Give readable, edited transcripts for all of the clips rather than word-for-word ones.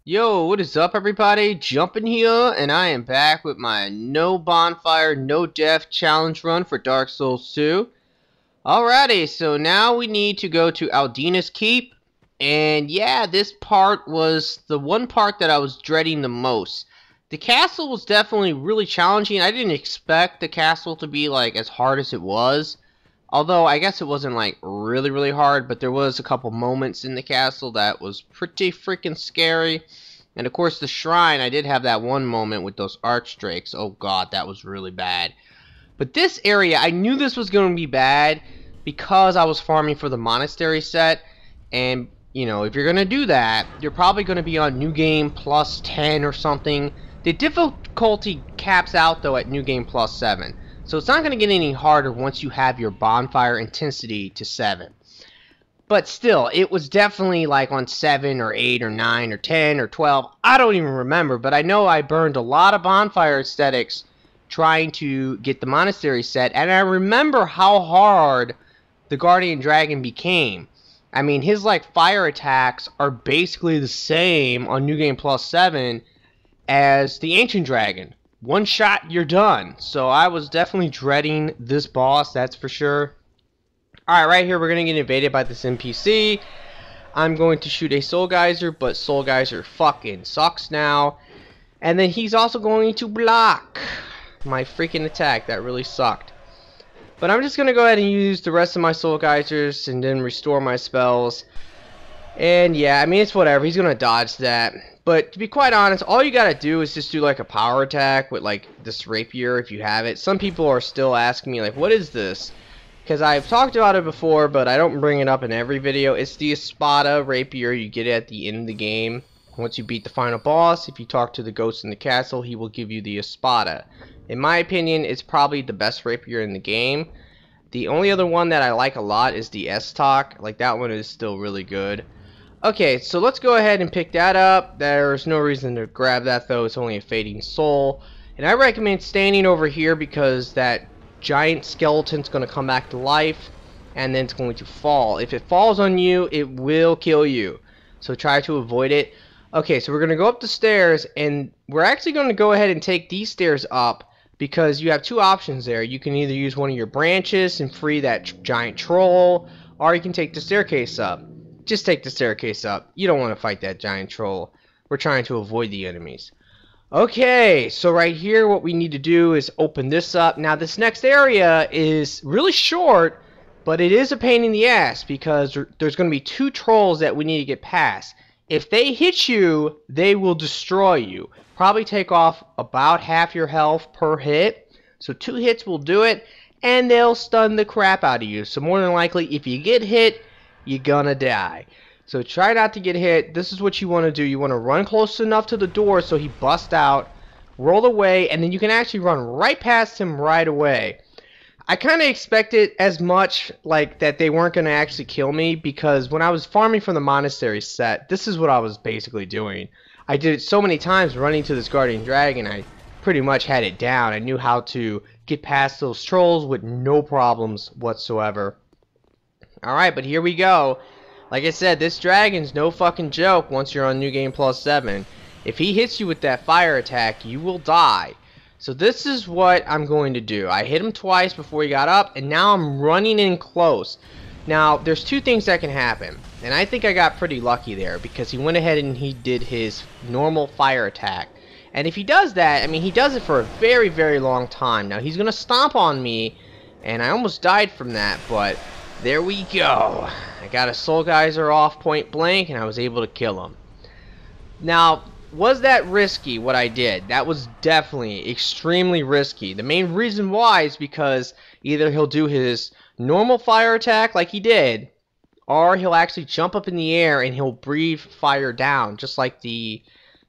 Yo, what is up everybody? Jumping here, and I am back with my no bonfire, no death challenge run for Dark Souls 2. Alrighty, so now we need to go to Aldina's Keep, and yeah, this part was the one part that I was dreading the most. The castle was definitely really challenging. I didn't expect the castle to be like as hard as it was. Although, I guess it wasn't like really hard, but there was a couple moments in the castle that was pretty freaking scary. And of course the shrine, I did have that one moment with those archdrakes. Oh god, that was really bad. But this area, I knew this was going to be bad because I was farming for the monastery set. And, you know, if you're going to do that, you're probably going to be on New Game plus 10 or something. The difficulty caps out though at New Game plus 7. So it's not going to get any harder once you have your bonfire intensity to 7. But still, it was definitely like on 7 or 8 or 9 or 10 or 12. I don't even remember, but I know I burned a lot of bonfire aesthetics trying to get the monastery set. And I remember how hard the guardian dragon became. I mean, his like fire attacks are basically the same on New Game Plus 7 as the ancient dragon. One shot, you're done. So I was definitely dreading this boss, that's for sure. Alright, right here we're going to get invaded by this NPC. I'm going to shoot a Soul Geyser, but Soul Geyser fucking sucks now. And then he's also going to block my freaking attack. That really sucked. But I'm just going to go ahead and use the rest of my Soul Geysers and then restore my spells. And yeah, I mean, it's whatever. He's going to dodge that. But to be quite honest, all you gotta do is just do like a power attack with like this rapier if you have it. Some people are still asking me like, what is this? Because I've talked about it before, but I don't bring it up in every video. It's the Espada rapier. You get it at the end of the game. Once you beat the final boss, if you talk to the ghost in the castle, he will give you the Espada. In my opinion, it's probably the best rapier in the game. The only other one that I like a lot is the S-Talk. Like, that one is still really good. Okay, so let's go ahead and pick that up. There's no reason to grab that though, it's only a fading soul. And I recommend standing over here because that giant skeleton's going to come back to life and then it's going to fall. If it falls on you, it will kill you. So try to avoid it. Okay, so we're going to go up the stairs and we're actually going to go ahead and take these stairs up because you have two options there. You can either use one of your branches and free that giant troll, or you can take the staircase up. Just take the staircase up. You don't want to fight that giant troll. We're trying to avoid the enemies. Okay, so right here what we need to do is open this up. Now this next area is really short, but it is a pain in the ass because there's going to be two trolls that we need to get past. If they hit you, they will destroy you. Probably take off about half your health per hit. So 2 hits will do it, and they'll stun the crap out of you. So more than likely, if you get hit, you're gonna die. So try not to get hit. This is what you want to do. You want to run close enough to the door so he busts out, roll away, and then you can actually run right past him right away. I kind of expected as much, like that they weren't going to actually kill me, because when I was farming for the monastery set, this is what I was basically doing. I did it so many times running to this guardian dragon, I pretty much had it down. I knew how to get past those trolls with no problems whatsoever. Alright, but here we go. Like I said, this dragon's no fucking joke once you're on New Game Plus 7. If he hits you with that fire attack, you will die. So this is what I'm going to do. I hit him twice before he got up, and now I'm running in close. Now, there's two things that can happen. And I think I got pretty lucky there, because he went ahead and he did his normal fire attack. And if he does that, I mean, he does it for a very long time. Now, he's going to stomp on me, and I almost died from that, but there we go. I got a Soul Geyser off point blank and I was able to kill him. Now, was that risky what I did? That was definitely extremely risky. The main reason why is because either he'll do his normal fire attack like he did, or he'll actually jump up in the air and he'll breathe fire down, just like the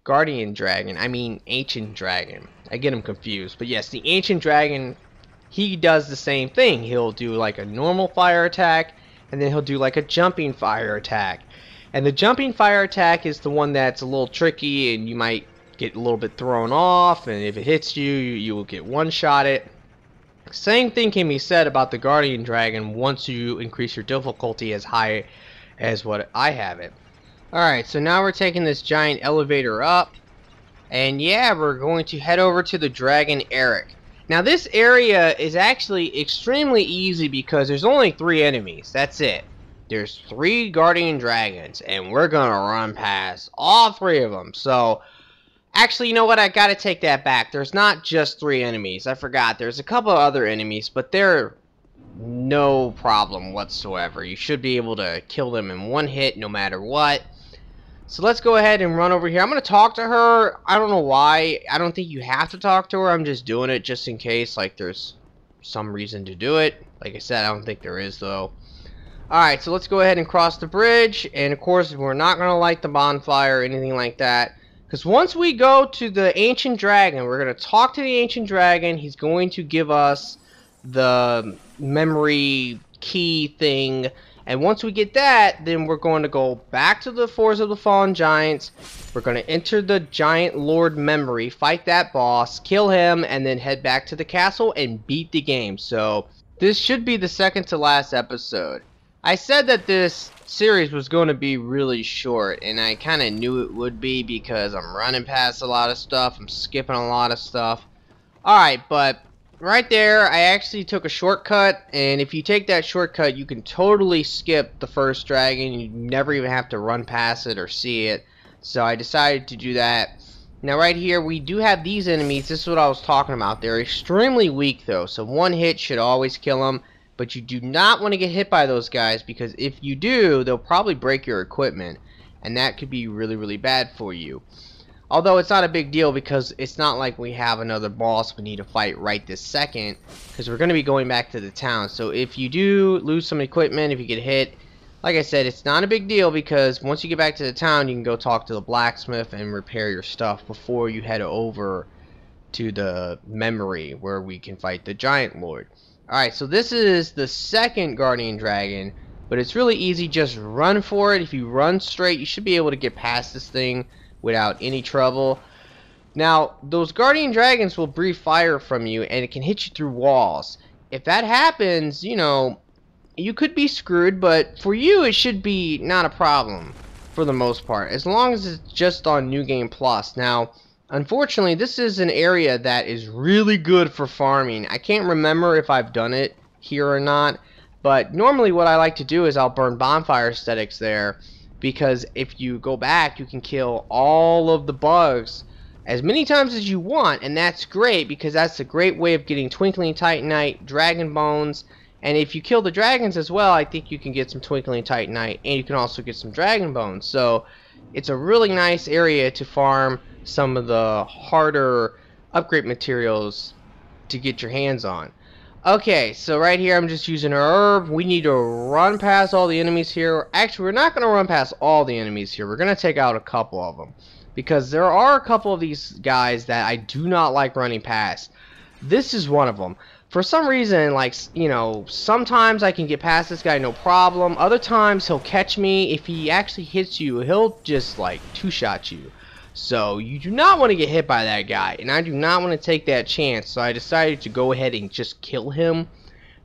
guardian dragon. I mean ancient dragon. I get him confused. But yes, the ancient dragon, he does the same thing. He'll do like a normal fire attack, and then he'll do like a jumping fire attack. And the jumping fire attack is the one that's a little tricky, and you might get a little bit thrown off, and if it hits you, you will get one-shotted. Same thing can be said about the guardian dragon once you increase your difficulty as high as what I have it. Alright, so now we're taking this giant elevator up. And yeah, we're going to head over to the dragon Aerie. Now this area is actually extremely easy because there's only 3 enemies. That's it. There's 3 guardian dragons, and we're gonna run past all 3 of them. So, actually, you know what? I gotta take that back. There's not just 3 enemies. I forgot. There's a couple of other enemies, but they're no problem whatsoever. You should be able to kill them in 1 hit no matter what. So let's go ahead and run over here. I'm going to talk to her. I don't know why. I don't think you have to talk to her. I'm just doing it just in case, like, there's some reason to do it. Like I said, I don't think there is, though. Alright, so let's go ahead and cross the bridge. And, of course, we're not going to light the bonfire or anything like that. Because once we go to the Ancient Dragon, we're going to talk to the Ancient Dragon. He's going to give us the memory key thing. And once we get that, then we're going to go back to the Forest of the Fallen Giants. We're going to enter the Giant Lord memory, fight that boss, kill him, and then head back to the castle and beat the game. So, this should be the second to last episode. I said that this series was going to be really short, and I kind of knew it would be because I'm running past a lot of stuff, I'm skipping a lot of stuff. Alright, but right there, I actually took a shortcut, and if you take that shortcut, you can totally skip the first dragon. You never even have to run past it or see it. So I decided to do that. Now right here, we do have these enemies. This is what I was talking about. They're extremely weak though, so 1 hit should always kill them. But you do not want to get hit by those guys, because if you do, they'll probably break your equipment, and that could be really, really bad for you. Although it's not a big deal because it's not like we have another boss we need to fight right this second, because we're going to be going back to the town. So if you do lose some equipment, if you get hit, like I said, it's not a big deal because once you get back to the town, you can go talk to the blacksmith and repair your stuff before you head over to the memory where we can fight the Giant Lord. Alright, so this is the second guardian dragon, but it's really easy. Just run for it. If you run straight, you should be able to get past this thing without any trouble. Now, those guardian dragons will breathe fire from you, and it can hit you through walls. If that happens, you know, you could be screwed, but for you, it should be not a problem for the most part, as long as it's just on New Game Plus. Now, unfortunately, this is an area that is really good for farming. I can't remember if I've done it here or not, but normally what I like to do is I'll burn bonfire aesthetics there, because if you go back, you can kill all of the bugs as many times as you want, and that's great because that's a great way of getting Twinkling Titanite, Dragon Bones, and if you kill the dragons as well, I think you can get some Twinkling Titanite, and you can also get some Dragon Bones. So it's a really nice area to farm some of the harder upgrade materials to get your hands on. Okay, so right here I'm just using a herb. We need to run past all the enemies here. Actually, we're not going to run past all the enemies here. We're going to take out a couple of them, because there are a couple of these guys that I do not like running past. This is one of them. For some reason, like, you know, sometimes I can get past this guy no problem. Other times he'll catch me. If he actually hits you, he'll just like two-shot you. So you do not want to get hit by that guy, and I do not want to take that chance, so I decided to go ahead and just kill him.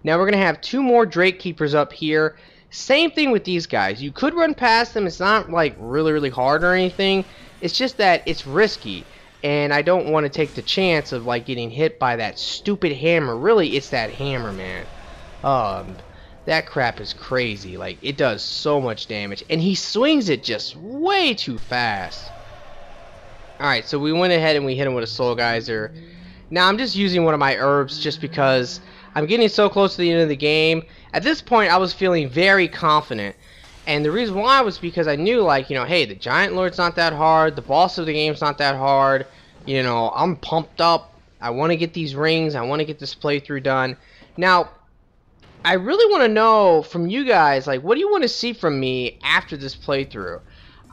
Now we're going to have 2 more Drake Keepers up here. Same thing with these guys. You could run past them. It's not like really hard or anything. It's just that it's risky, and I don't want to take the chance of like getting hit by that stupid hammer. Really, it's that hammer, man. That crap is crazy. Like, it does so much damage, and he swings it just way too fast. Alright, so we went ahead and we hit him with a Soul Geyser. Now I'm just using one of my herbs just because I'm getting so close to the end of the game. At this point I was feeling very confident. And the reason why was because I knew, like, you know, hey, the Giant Lord's not that hard. The boss of the game's not that hard. You know, I'm pumped up. I want to get these rings. I want to get this playthrough done. Now, I really want to know from you guys, like, what do you want to see from me after this playthrough?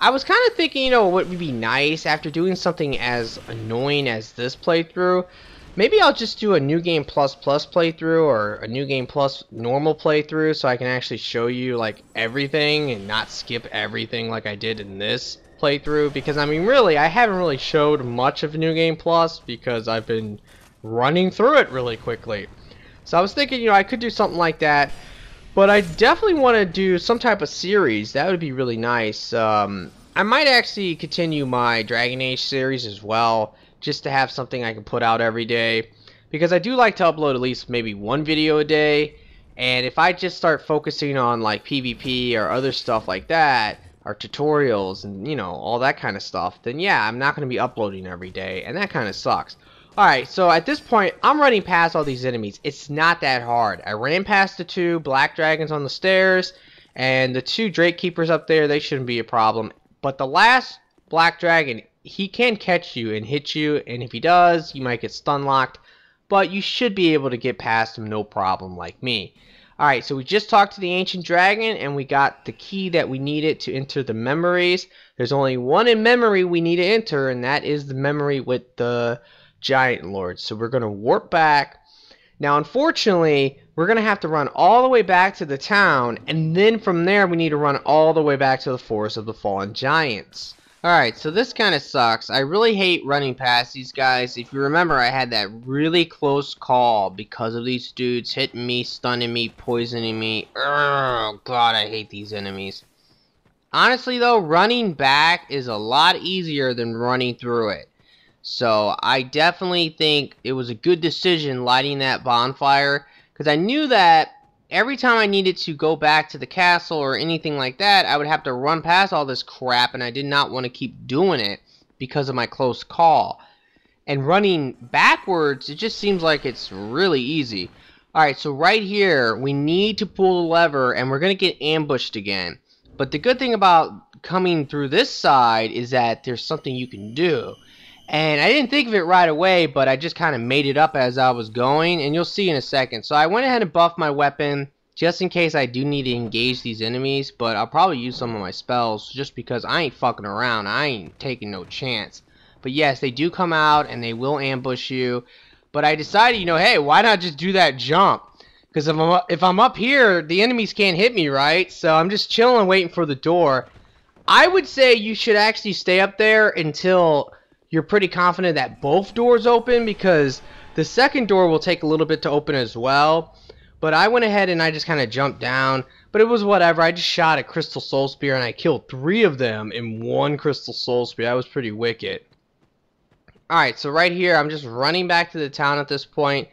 I was kind of thinking, you know, what would be nice after doing something as annoying as this playthrough. Maybe I'll just do a New Game Plus playthrough, or a New Game Plus normal playthrough, so I can actually show you, like, everything and not skip everything like I did in this playthrough. Because, I mean, really, I haven't really showed much of New Game Plus because I've been running through it really quickly. So I was thinking, you know, I could do something like that. But I definitely want to do some type of series. That would be really nice. I might actually continue my Dragon Age series as well, just to have something I can put out every day, because I do like to upload at least maybe one video a day. And if I just start focusing on like PvP or other stuff like that, or tutorials and you know all that kind of stuff, then yeah, I'm not going to be uploading every day, and that kind of sucks. Alright, so at this point, I'm running past all these enemies. It's not that hard. I ran past the 2 black dragons on the stairs, and the 2 Drake Keepers up there, they shouldn't be a problem. But the last black dragon, he can catch you and hit you, and if he does, you might get stun locked. But you should be able to get past him no problem like me. Alright, so we just talked to the ancient dragon, and we got the key that we needed to enter the memories. There's only one in memory we need to enter, and that is the memory with the giant lord. So we're going to warp back. Now unfortunately, we're going to have to run all the way back to the town, and then from there we need to run all the way back to the forest of the fallen giants. Alright, so this kind of sucks. I really hate running past these guys. If you remember, I had that really close call because of these dudes hitting me, stunning me, poisoning me. Oh god, I hate these enemies. Honestly though, running back is a lot easier than running through it. So I definitely think it was a good decision lighting that bonfire, because I knew that every time I needed to go back to the castle or anything like that, I would have to run past all this crap, and I did not want to keep doing it because of my close call. And running backwards, it just seems like it's really easy. Alright, so right here, we need to pull the lever, and we're going to get ambushed again. But the good thing about coming through this side is that there's something you can do. And I didn't think of it right away, but I just kind of made it up as I was going, and you'll see in a second. So I went ahead and buffed my weapon, just in case I do need to engage these enemies, but I'll probably use some of my spells, just because I ain't fucking around. I ain't taking no chance. But yes, they do come out, and they will ambush you. But I decided, you know, hey, why not just do that jump? Because if I'm up here, the enemies can't hit me, right? So I'm just chilling, waiting for the door. I would say you should actually stay up there until you're pretty confident that both doors open, because the second door will take a little bit to open as well. But I went ahead and I just kind of jumped down, but it was whatever. I just shot a crystal soul spear and I killed 3 of them in 1 crystal soul spear. That was pretty wicked. Alright, so right here I'm just running back to the town at this point.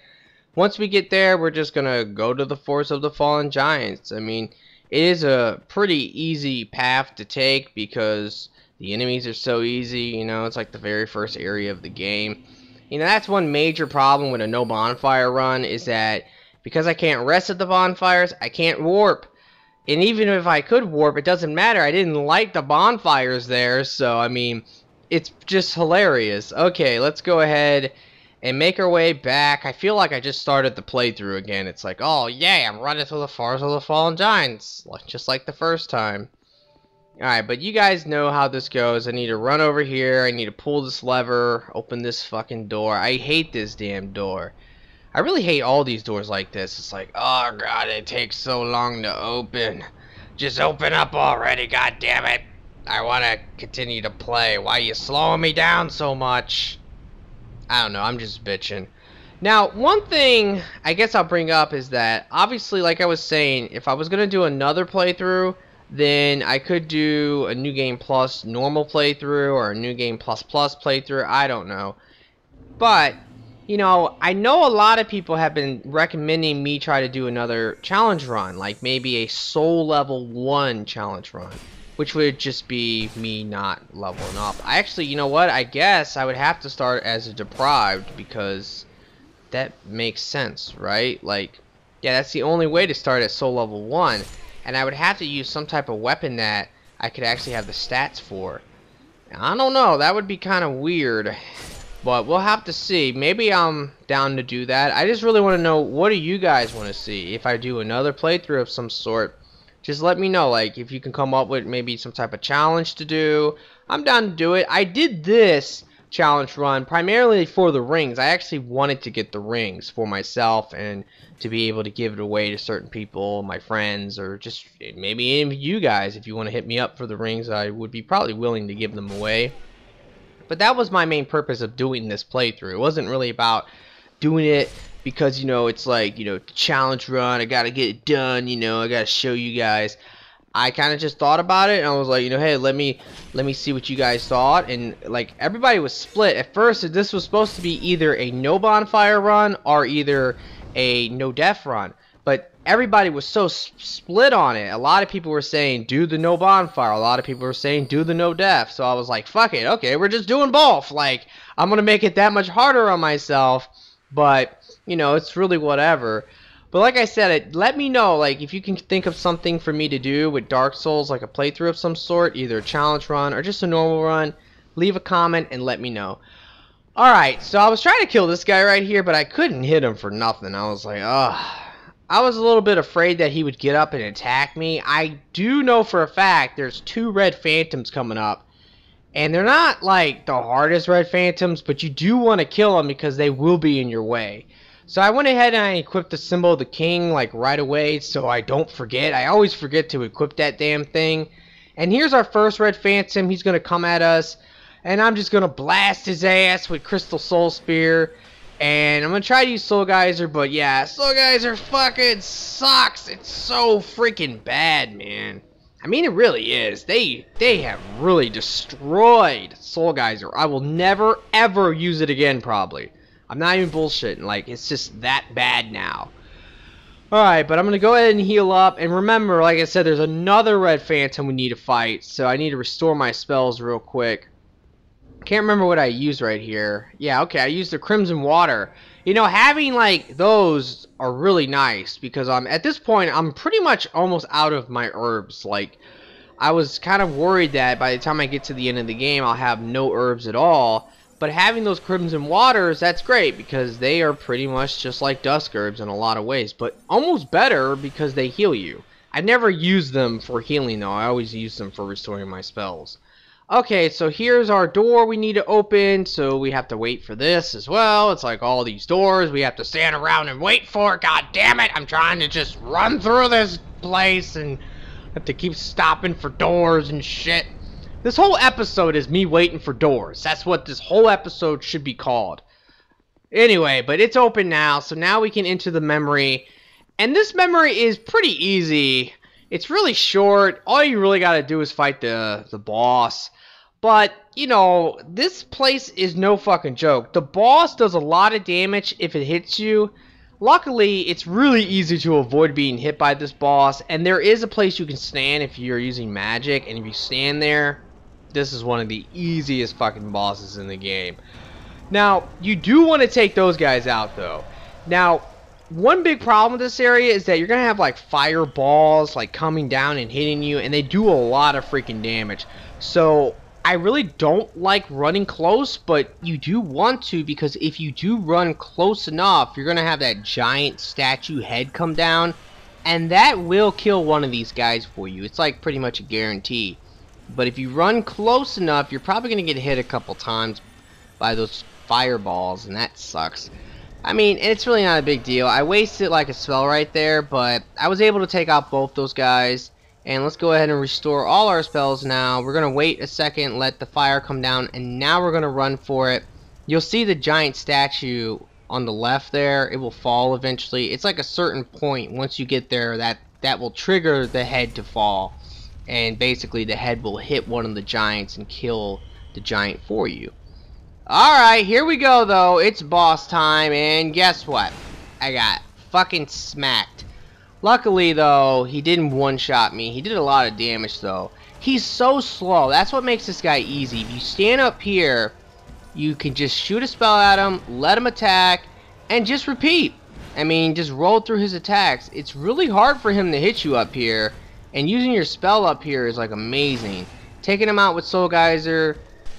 Once we get there, we're just gonna go to the forest of the fallen giants. I mean, it is a pretty easy path to take because the enemies are so easy, you know, it's like the very first area of the game. You know, that's one major problem with a no bonfire run, is that because I can't rest at the bonfires, I can't warp. And even if I could warp, it doesn't matter. I didn't light the bonfires there, so I mean, it's just hilarious. Okay, let's go ahead and make our way back. I feel like I just started the playthrough again. It's like, oh yeah, I'm running through the forest of the fallen giants, just like the first time. Alright, but you guys know how this goes. I need to run over here. I need to pull this lever. Open this fucking door. I hate this damn door. I really hate all these doors like this. It's like, oh god, it takes so long to open. Just open up already, god damn it. I want to continue to play. Why are you slowing me down so much? I don't know. I'm just bitching. Now, one thing I guess I'll bring up is that, obviously, like I was saying, if I was going to do another playthrough, then I could do a New Game Plus normal playthrough or a New Game Plus Plus playthrough. I don't know. But, you know, I know a lot of people have been recommending me try to do another challenge run, like maybe a Soul Level 1 challenge run, which would just be me not leveling up. I actually, you know what, I guess I would have to start as a deprived, because that makes sense, right? Like, yeah, that's the only way to start at Soul Level 1. And I would have to use some type of weapon that I could actually have the stats for. I don't know, that would be kind of weird. But we'll have to see. Maybe I'm down to do that. I just really want to know, what do you guys want to see? If I do another playthrough of some sort, just let me know. Like, if you can come up with maybe some type of challenge to do, I'm down to do it. I did this challenge run primarily for the rings. I actually wanted to get the rings for myself and to be able to give it away to certain people, my friends, or just maybe any of you guys. If you want to hit me up for the rings, I would be probably willing to give them away. But that was my main purpose of doing this playthrough. It wasn't really about doing it because, you know, it's like, you know, challenge run, I gotta get it done, you know, I gotta show you guys. I kind of just thought about it, and I was like, you know, hey, let me see what you guys thought. And like everybody was split at first. This was supposed to be either a no bonfire run or either a no death run, but everybody was so split on it. A lot of people were saying do the no bonfire, a lot of people were saying do the no death. So I was like, fuck it, okay, we're just doing both. Like, I'm gonna make it that much harder on myself, but you know, it's really whatever. But like I said, let me know, like, if you can think of something for me to do with Dark Souls, like a playthrough of some sort, either a challenge run or just a normal run. Leave a comment and let me know. Alright, so I was trying to kill this guy right here, but I couldn't hit him for nothing. I was like, ugh. I was a little bit afraid that he would get up and attack me. I do know for a fact there's 2 red phantoms coming up. And they're not, like, the hardest red phantoms, but you do want to kill them because they will be in your way. So I went ahead and I equipped the symbol of the king, like, right away so I don't forget. I always forget to equip that damn thing. And here's our first red phantom. He's going to come at us. And I'm just going to blast his ass with Crystal Soul Spear. And I'm going to try to use Soul Geyser, but yeah, Soul Geyser fucking sucks. It's so freaking bad, man. I mean, it really is. They have really destroyed Soul Geyser. I will never, ever use it again, probably. I'm not even bullshitting. Like, it's just that bad now. Alright, but I'm going to go ahead and heal up. And remember, like I said, there's another red phantom we need to fight. So I need to restore my spells real quick. Can't remember what I used right here. Yeah, okay, I used the Crimson Water. You know, having, like, those are really nice. Because at this point, I'm pretty much almost out of my herbs. Like, I was kind of worried that by the time I get to the end of the game, I'll have no herbs at all. But having those Crimson Waters, that's great, because they are pretty much just like Dusk Herbs in a lot of ways. But almost better because they heal you. I never use them for healing, though. I always use them for restoring my spells. Okay, so here's our door we need to open, so we have to wait for this as well. It's like all these doors, we have to stand around and wait for it. God damn it, I'm trying to just run through this place and have to keep stopping for doors and shit. This whole episode is me waiting for doors. That's what this whole episode should be called. Anyway, but it's open now, so now we can enter the memory. And this memory is pretty easy. It's really short. All you really gotta do is fight the boss. But, you know, this place is no fucking joke. The boss does a lot of damage if it hits you. Luckily, it's really easy to avoid being hit by this boss. And there is a place you can stand if you're using magic. And if you stand there, this is one of the easiest fucking bosses in the game. Now, you do want to take those guys out, though. Now, one big problem with this area is that you're going to have, like, fireballs, like, coming down and hitting you. And they do a lot of freaking damage. So I really don't like running close, but you do want to, because if you do run close enough, you're going to have that giant statue head come down, and that will kill one of these guys for you. It's like pretty much a guarantee. But if you run close enough, you're probably going to get hit a couple times by those fireballs, and that sucks. I mean, it's really not a big deal. I wasted like a spell right there, but I was able to take out both those guys. And let's go ahead and restore all our spells now. We're going to wait a second, let the fire come down, and now we're going to run for it. You'll see the giant statue on the left there. It will fall eventually. It's like a certain point. Once you get there, that will trigger the head to fall. And basically the head will hit one of the giants and kill the giant for you. Alright, here we go though. It's boss time, and guess what? I got fucking smacked. Luckily, though, he didn't one-shot me. He did a lot of damage, though. He's so slow. That's what makes this guy easy. If you stand up here, you can just shoot a spell at him, let him attack, and just repeat. I mean, just roll through his attacks. It's really hard for him to hit you up here, and using your spell up here is, like, amazing. Taking him out with Soul Geyser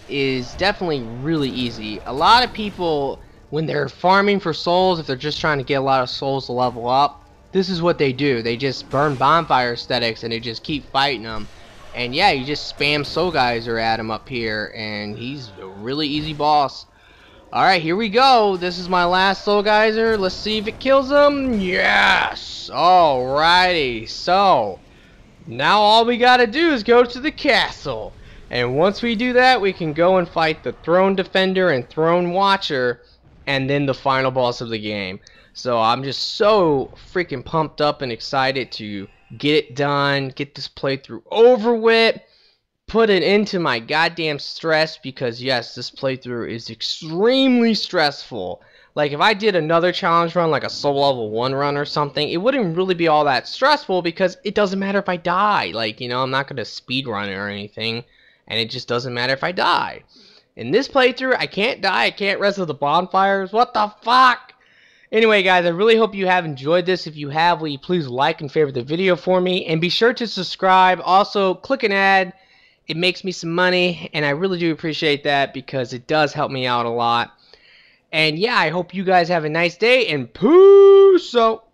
is definitely really easy. A lot of people, when they're farming for souls, if they're just trying to get a lot of souls to level up, this is what they do. They just burn bonfire aesthetics and they just keep fighting them. And yeah, you just spam Soul Geyser at him up here, and he's a really easy boss. Alright, here we go. This is my last Soul Geyser. Let's see if it kills him. Yes! Alrighty. So, now all we gotta do is go to the castle. And once we do that, we can go and fight the Throne Defender and Throne Watcher, and then the final boss of the game. So I'm just so freaking pumped up and excited to get it done, get this playthrough over with, put it into my goddamn stress, because yes, this playthrough is extremely stressful. Like, if I did another challenge run, like a soul level 1 run or something, it wouldn't really be all that stressful, because it doesn't matter if I die. Like, you know, I'm not going to speed run it or anything, and it just doesn't matter if I die. In this playthrough, I can't die, I can't rest of the bonfires, what the fuck? Anyway, guys, I really hope you have enjoyed this. If you have, will you please like and favorite the video for me, and be sure to subscribe. Also, click an ad. It makes me some money, and I really do appreciate that, because it does help me out a lot. And yeah, I hope you guys have a nice day, and peace out.